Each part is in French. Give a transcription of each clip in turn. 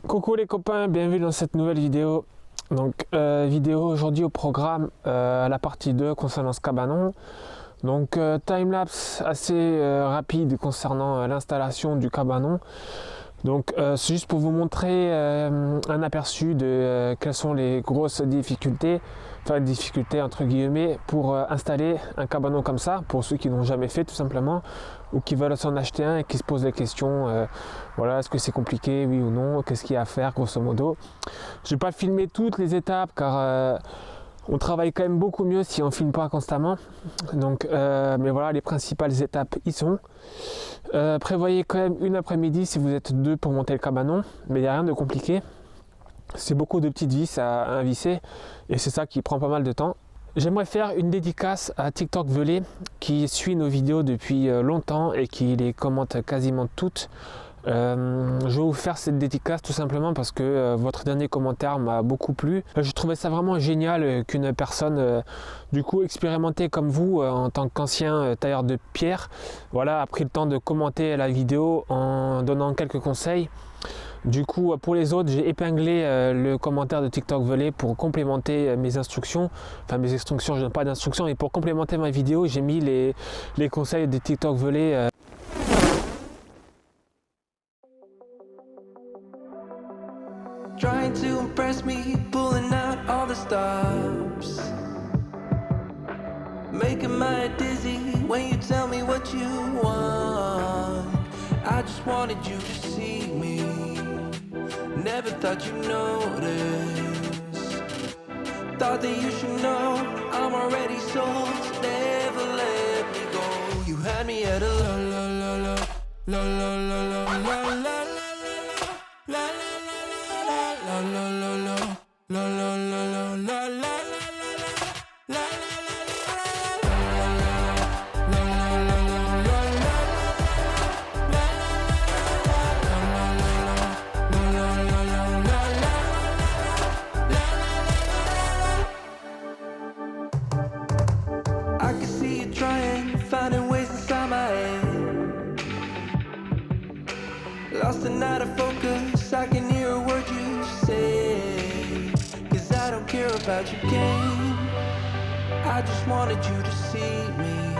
Coucou les copains, bienvenue dans cette nouvelle vidéo. Donc vidéo aujourd'hui au programme, la partie 2 concernant ce cabanon. Donc timelapse assez rapide concernant l'installation du cabanon. Donc c'est juste pour vous montrer un aperçu de quelles sont les grosses difficultés, enfin difficultés entre guillemets, pour installer un cabanon comme ça, pour ceux qui n'ont jamais fait tout simplement, ou qui veulent s'en acheter un et qui se posent des questions, voilà, est-ce que c'est compliqué, oui ou non, qu'est-ce qu'il y a à faire grosso modo. Je vais pas filmer toutes les étapes car on travaille quand même beaucoup mieux si on filme pas constamment. Donc, mais voilà, les principales étapes y sont. Prévoyez quand même une après-midi si vous êtes deux pour monter le cabanon, mais il n'y a rien de compliqué. C'est beaucoup de petites vis à visser et c'est ça qui prend pas mal de temps. J'aimerais faire une dédicace à TikTok Velay qui suit nos vidéos depuis longtemps et qui les commente quasiment toutes. Je vais vous faire cette dédicace tout simplement parce que votre dernier commentaire m'a beaucoup plu. Je trouvais ça vraiment génial qu'une personne du coup expérimentée comme vous en tant qu'ancien tailleur de pierre, voilà, a pris le temps de commenter la vidéo en donnant quelques conseils. Du coup, pour les autres, j'ai épinglé le commentaire de TikTok Velay pour complémenter mes instructions. Enfin, mes instructions, je n'ai pas d'instructions, et pour complémenter ma vidéo, j'ai mis les conseils de TikTok Velay. Trying to impress me, pulling out all the stops, making my head dizzy when you tell me what you want. I just wanted you to see me, never thought you'd notice. Thought that you should know I'm already sold, so never let me go. You had me at a la la la la la la la la la la la la la. La la la la la la la la la la. I can see you trying, finding ways inside my head. Lost and out of focus, I can hear a word you say. Cause I don't care about your game, I just wanted you to see me.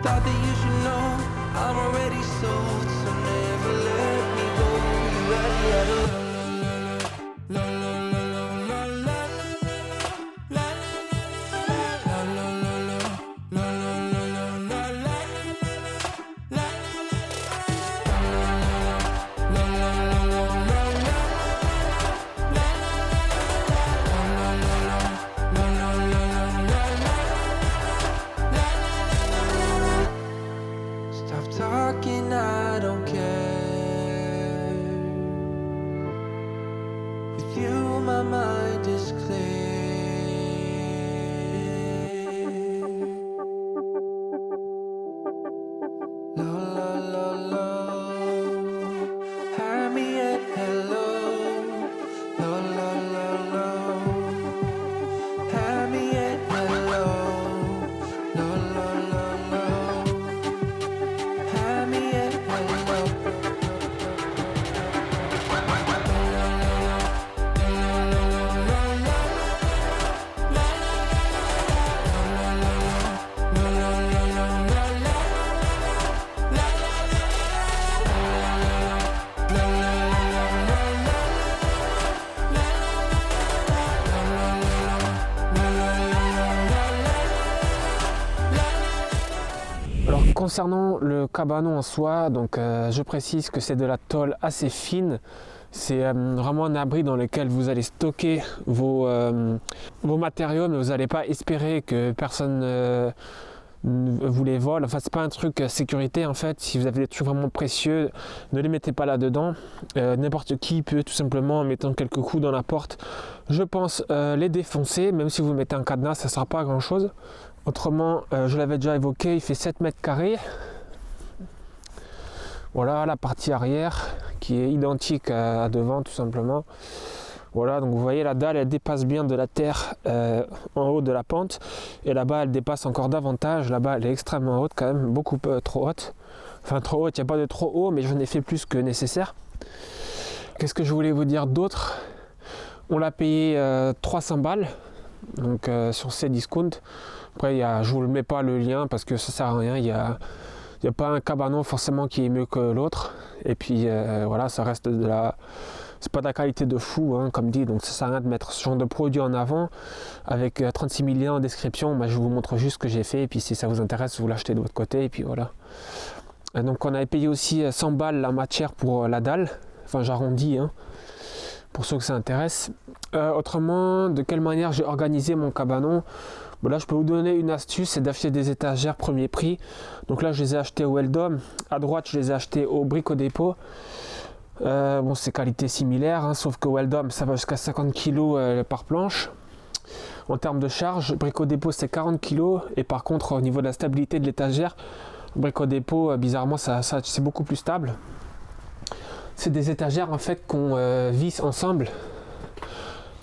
Thought that you should know I'm already sold, so never let me go. You had me at a la la la la la la la. Stop talking, I don't care. With you, my mind is clear. La la la la. Have me at hello. La la la la. Have me at hello. La la la la. Have me at hello. Alors concernant le cabanon en soi, donc je précise que c'est de la tôle assez fine. C'est vraiment un abri dans lequel vous allez stocker vos matériaux, mais vous n'allez pas espérer que personne vous les vole. Enfin, c'est pas un truc sécurité en fait. Si vous avez des trucs vraiment précieux, ne les mettez pas là-dedans. N'importe qui peut tout simplement, en mettant quelques coups dans la porte, je pense, les défoncer. Même si vous mettez un cadenas, ça ne sera pas à grand-chose. Autrement, je l'avais déjà évoqué, il fait 7 mètres carrés. Voilà la partie arrière qui est identique à devant tout simplement. Voilà, donc vous voyez la dalle elle dépasse bien de la terre en haut de la pente, et là-bas elle dépasse encore davantage. Là-bas elle est extrêmement haute quand même, beaucoup trop haute. Enfin trop haute, il n'y a pas de trop haut, mais j'en ai fait plus que nécessaire. Qu'est-ce que je voulais vous dire d'autre? On l'a payé 300 balles, donc sur Cdiscount. Après, je vous le mets pas le lien parce que ça sert à rien. Il y a pas un cabanon forcément qui est mieux que l'autre. Et puis voilà, ça reste c'est pas de la qualité de fou, hein, comme dit. Donc ça sert à rien de mettre ce genre de produit en avant avec 36 000 liens en description. Moi, je vous montre juste ce que j'ai fait. Et puis si ça vous intéresse, vous l'achetez de votre côté. Et puis voilà. Et donc on avait payé aussi 100 balles la matière pour la dalle. Enfin, j'arrondis, hein, pour ceux que ça intéresse. Autrement, de quelle manière j'ai organisé mon cabanon? Bon, là, je peux vous donner une astuce, c'est d'acheter des étagères premier prix. Donc là, je les ai achetées au Weldom. À droite, je les ai achetées au Brico Dépôt. Bon, c'est qualité similaire, hein, sauf que Weldom, ça va jusqu'à 50 kg par planche. En termes de charge, Brico Dépôt, c'est 40 kg. Et par contre, au niveau de la stabilité de l'étagère, Brico Dépôt, bizarrement, ça c'est beaucoup plus stable. C'est des étagères en fait qu'on visse ensemble.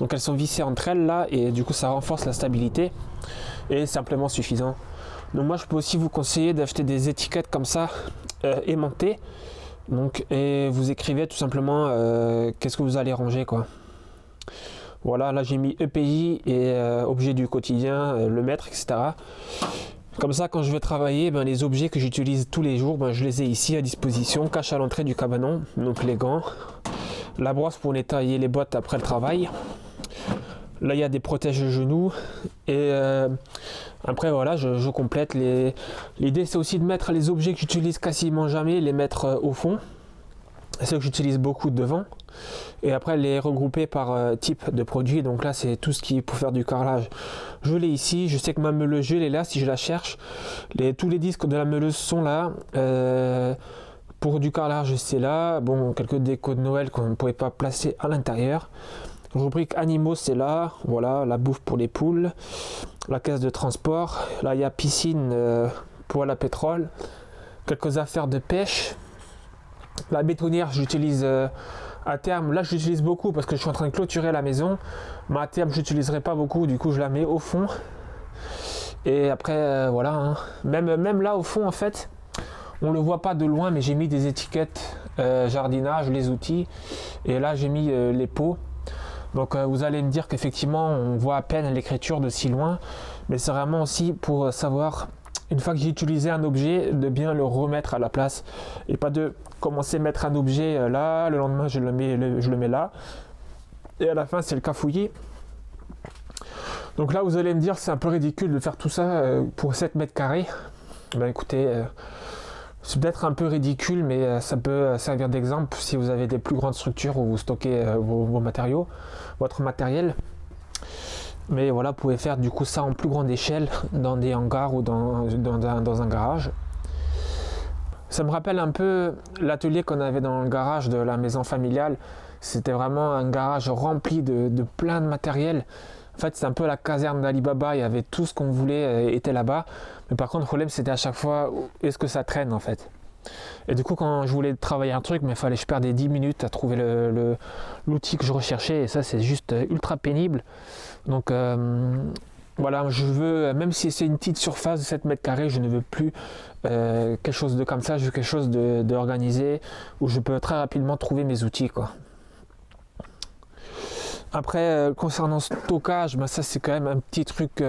Donc elles sont vissées entre elles là et du coup ça renforce la stabilité et c'est amplement suffisant. Donc moi je peux aussi vous conseiller d'acheter des étiquettes comme ça aimantées. Donc et vous écrivez tout simplement qu'est-ce que vous allez ranger quoi. Voilà, là j'ai mis EPI et objet du quotidien, le mètre, etc. Comme ça, quand je vais travailler, les objets que j'utilise tous les jours, je les ai ici à disposition, cache à l'entrée du cabanon. Donc les gants, la brosse pour nettoyer les bottes après le travail. Là, il y a des protège-genoux. Et après, voilà, je complète. L'idée, c'est aussi de mettre les objets que j'utilise quasiment jamais, les mettre au fond. Ceux que j'utilise beaucoup devant. Et après, les regrouper par type de produit. Donc là, c'est tout ce qui est pour faire du carrelage. Je l'ai ici. Je sais que ma meuleuse, elle est là si je la cherche. Tous les disques de la meuleuse sont là. Pour du carrelage, c'est là. Bon, quelques décos de Noël qu'on ne pouvait pas placer à l'intérieur. Rubrique animaux, c'est là. Voilà, la bouffe pour les poules. La caisse de transport. Là, il y a piscine pour la pétrole. Quelques affaires de pêche. La bétonnière, j'utilise à terme. Là, j'utilise beaucoup parce que je suis en train de clôturer la maison. Mais à terme, je n'utiliserai pas beaucoup. Du coup, je la mets au fond. Et après, voilà. Hein. Même là, au fond, en fait, on le voit pas de loin, mais j'ai mis des étiquettes jardinage, les outils. Et là, j'ai mis les pots. Donc, vous allez me dire qu'effectivement, on voit à peine l'écriture de si loin. Mais c'est vraiment aussi pour savoir, une fois que j'ai utilisé un objet, de bien le remettre à la place. Et pas de commencer à mettre un objet là, le lendemain, je le mets là. Et à la fin, c'est le cafouillis. Donc là, vous allez me dire, c'est un peu ridicule de faire tout ça pour 7 mètres carrés. Ben écoutez, c'est peut-être un peu ridicule, mais ça peut servir d'exemple si vous avez des plus grandes structures où vous stockez vos matériaux, votre matériel. Mais voilà, vous pouvez faire du coup ça en plus grande échelle dans des hangars ou dans un garage. Ça me rappelle un peu l'atelier qu'on avait dans le garage de la maison familiale. C'était vraiment un garage rempli de plein de matériel. En fait, c'est un peu la caserne d'Alibaba. Il y avait tout ce qu'on voulait était là-bas. Mais par contre, le problème, c'était à chaque fois, est-ce que ça traîne en fait? Et du coup, quand je voulais travailler un truc, il fallait que je perdais 10 minutes à trouver l'outil que je recherchais. Et ça, c'est juste ultra pénible. Donc, voilà, je veux, même si c'est une petite surface de 7 mètres carrés, je ne veux plus quelque chose de comme ça. Je veux quelque chose d'organisé où je peux très rapidement trouver mes outils, quoi. Après, concernant le stockage, ça c'est quand même un petit truc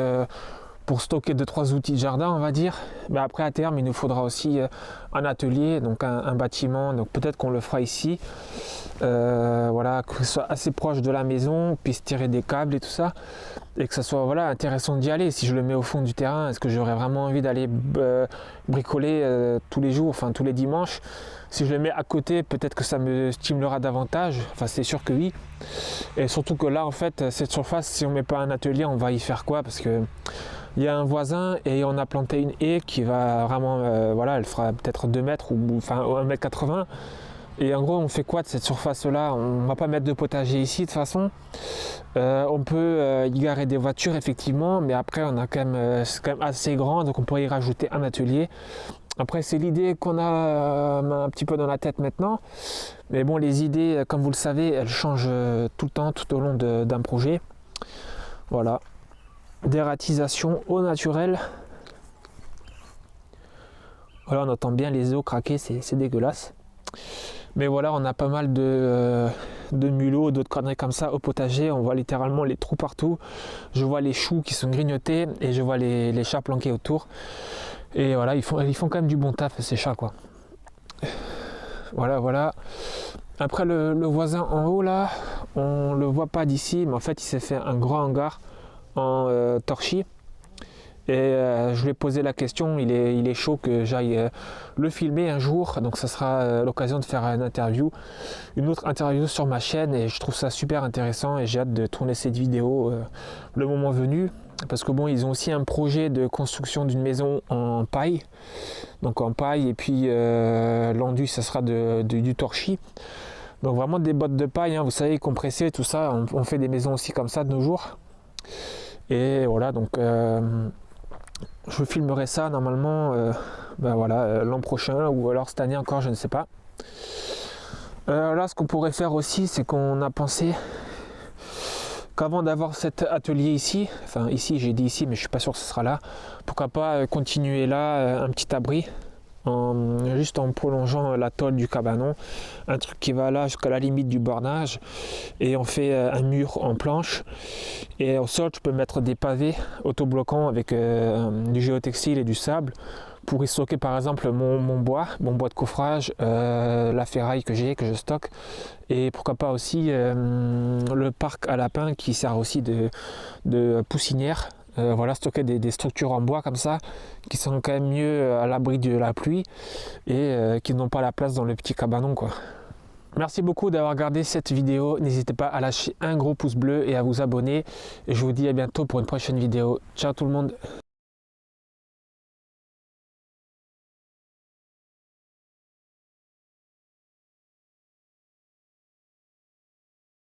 pour stocker 2-3 outils de jardin, on va dire. Mais après, à terme, il nous faudra aussi un atelier, donc un bâtiment. Donc peut-être qu'on le fera ici. Voilà, que ce soit assez proche de la maison, puisse tirer des câbles et tout ça. Et que ça soit voilà, intéressant d'y aller. Si je le mets au fond du terrain, est-ce que j'aurais vraiment envie d'aller bricoler tous les jours, enfin tous les dimanches? Si je le mets à côté, peut-être que ça me stimulera davantage. Enfin, c'est sûr que oui. Et surtout que là, en fait, cette surface, si on ne met pas un atelier, on va y faire quoi? Parce que il y a un voisin et on a planté une haie qui va vraiment, voilà, elle fera peut-être 2 mètres ou enfin 1,80 m. Et en gros, on fait quoi de cette surface-là? On ne va pas mettre de potager ici de toute façon. On peut y garer des voitures effectivement, mais après, on a c'est quand même assez grand, donc on pourrait y rajouter un atelier. Après, c'est l'idée qu'on a un petit peu dans la tête maintenant. Mais bon, les idées, comme vous le savez, elles changent tout le temps, tout au long d'un projet. Voilà. Dératisation au naturel. Voilà, on entend bien les eaux craquer, c'est dégueulasse. Mais voilà, on a pas mal de mulots, d'autres conneries comme ça au potager. On voit littéralement les trous partout. Je vois les choux qui sont grignotés et je vois les chats planqués autour. Et voilà, ils font quand même du bon taf, ces chats, quoi. Voilà. Après, le voisin en haut, là, on le voit pas d'ici, mais en fait, il s'est fait un grand hangar en torchis. Et je lui ai posé la question, il est chaud que j'aille le filmer un jour, donc ça sera l'occasion de faire une autre interview sur ma chaîne, et je trouve ça super intéressant et j'ai hâte de tourner cette vidéo le moment venu, parce que bon, ils ont aussi un projet de construction d'une maison en paille, et puis l'enduit ça sera du torchis, donc vraiment des bottes de paille, hein, vous savez, compressées, tout ça, on fait des maisons aussi comme ça de nos jours, et voilà, donc je filmerai ça normalement l'an prochain ou alors cette année encore, je ne sais pas. Là, ce qu'on pourrait faire aussi, c'est qu'on a pensé qu'avant d'avoir cet atelier ici, enfin ici, j'ai dit ici, mais je suis pas sûr que ce sera là, pourquoi pas continuer là un petit abri, juste en prolongeant la tôle du cabanon, un truc qui va là jusqu'à la limite du bornage, et on fait un mur en planche, et au sol tu peux mettre des pavés autobloquants avec du géotextile et du sable pour y stocker par exemple mon bois de coffrage, la ferraille que je stocke, et pourquoi pas aussi le parc à lapins qui sert aussi de poussinière. Voilà, stocker des structures en bois comme ça qui sont quand même mieux à l'abri de la pluie et qui n'ont pas la place dans le petit cabanon, quoi. Merci beaucoup d'avoir regardé cette vidéo, n'hésitez pas à lâcher un gros pouce bleu et à vous abonner, et je vous dis à bientôt pour une prochaine vidéo. Ciao tout le monde.